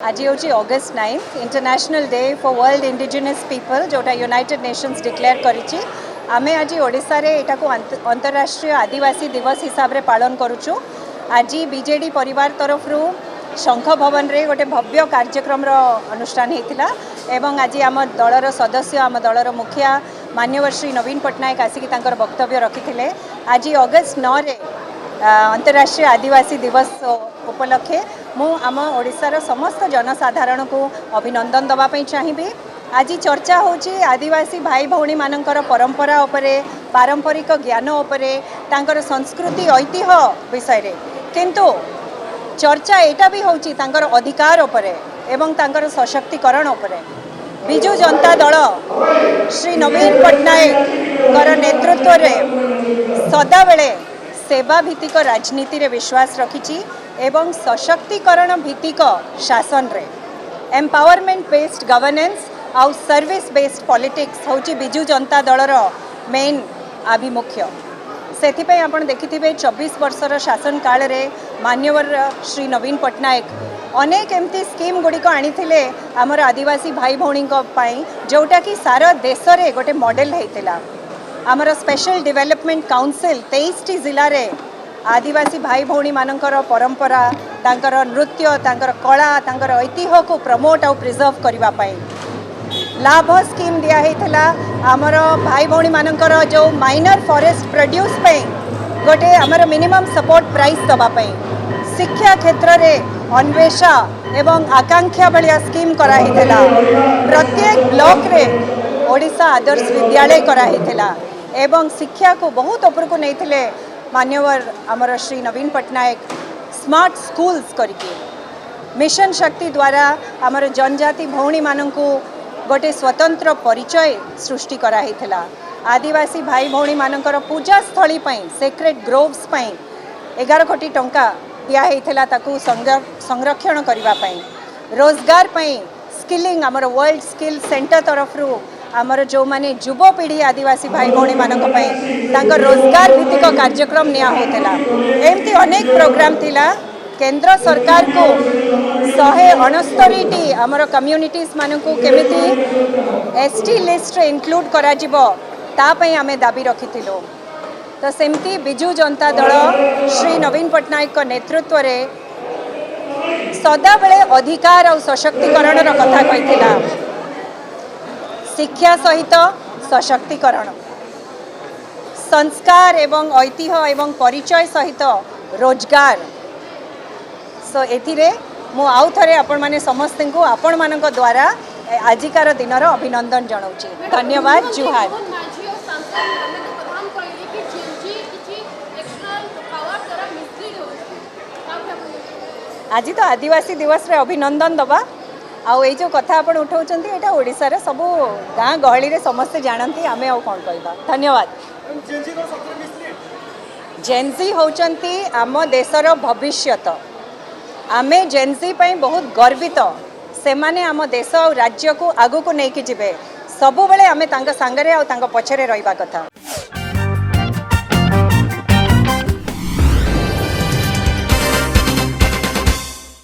आज हूँ August 9 international day for world indigenous people जोटा यूनाइटेड नेशंस डिक्लेयर करिछि। आमे आज ओडिशा रे एटा को अंतरराष्ट्रीय आदिवासी दिवस हिसाब रे पालन करूछु। आज बीजेडी परिवार तरफ शंख भवन रे गोटे भव्य कार्यक्रम रो अनुष्ठान हेतिला एवं आज आम दलर सदस्य आम दलर मुखिया मान्यवर श्री नवीन पट्टनायक आसिक तांकर वक्तव्य रखिथिले। आज अगस्त 9 रे अंतरराष्ट्रीय आदिवासी दिवस उपलक्षे मु आम ओडिशार समस्त जनसाधारण को अभिनंदन दवाई चाहिए। आज चर्चा होची आदिवासी भाई भौणी मानकर परंपरा उपरे पारंपरिक ज्ञान उपरे तांकर संस्कृति ऐतिह्य विषय रे, किंतु चर्चा एटा भी होची तांकर अधिकार उपरे एवं तांकर सशक्तिकरण उपरे। बिजू जनता दल श्री नवीन पट्टनायक नेतृत्व रे सदा बेले सेवा भित्तिक राजनीति रे विश्वास रखिछि एवं सशक्तिकरण भित्तिक शासन रे एम्पावरमेंट बेस्ड गवर्नेंस आउ सर्विस बेस्ड पॉलिटिक्स होची बिजू जनता दलर मेन आभिमुख्य। सेथिपई आपण देखिथिबे 24 वर्षर शासन काल रे मान्यवर श्री नवीन पट्टनायक अनेक एमती स्कीम गुड़िक आनीथिले आमर आदिवासी भाई भौणी जोटा कि सारा देश रे गोटे मॉडल हेतिला। आमर स्पेशल डेवलपमेंट काउंसिल 23टी जिले रे आदिवासी भाई भौणी मानकर परंपरा तांकर नृत्य तांकर कला तांकर ऐतिह्य को प्रमोट और प्रिजर्व करबा पई लाभ स्कीम दिया हेतिला। आमर भाई भौणी मानकर जो माइनर फॉरेस्ट प्रोड्यूस पई गोटे आमर मिनिमम सपोर्ट प्राइस दबा पई शिक्षा क्षेत्र रे अन्वेषा एवं आकांक्षा भलिया स्कीम करा हेतिला। प्रत्येक ब्लॉक रे ओडिशा आदर्श विद्यालय करा हेतिला एवं शिक्षा को बहुत ऊपर को नहीं मान्यवर आमर श्री नवीन पट्टनायक स्मार्ट स्कूल्स करके मिशन शक्ति द्वारा आमर जनजाति भौणी मानकू गोटे स्वतंत्र परिचय सृष्टि करा हेतिला। आदिवासी भाई भौणी मानकर पूजा स्थली पई सेक्रेट ग्रोव्स पई 11 कोटी टंका दिया हेतिला ताकू संरक्षण करबा पई। रोजगार पई स्किलिंग आमर वर्ल्ड स्किल सेंटर तरफ आमर जो माने युवपीढ़ी आदिवासी भाई भौणी मानक पई रोजगार भित्तिक कार्यक्रम निया होतला। एमती अनेक प्रोग्राम थिला। केंद्र सरकार को 169टी आमर कम्युनिटीज मानकू केमिति एसटी लिस्ट रे इंक्लूड करा जिवो ता पई आमे दाबी रखिथिलो। तो सेमती बिजू जनता दल श्री नवीन पट्टनायक को नेतृत्व रे सदा बेले अधिकार और सशक्तिकरण रो कथा कहिथिला। शिक्षा सहित सशक्तिकरण संस्कार एवं ऐतिह्य एवं परिचय सहित रोजगार। सो एथिरे मु आउ थरे आपण माने समस्त को आपण मानक द्वारा आजिकार दिनर अभिनंदन जनाउछि। धन्यवाद। जुहार। आज तो आदिवासी दिवस रे अभिनंदन दबा आउ ये जो कथा आपण उठाउछंती एटा ओडिसा रे सब गाँ गहली रे समस्ते जानती आमे आउ कोन कहबा। धन्यवाद। जेनजी होचंती आम देशर भविष्यत। आमे जेनजी पई बहुत गर्वित। से माने आम देश और राज्य को आगु को नहीं कि जिबे सबु बेले आमे तांगा संगरे आ तांगा पछरे रहिबा कथा।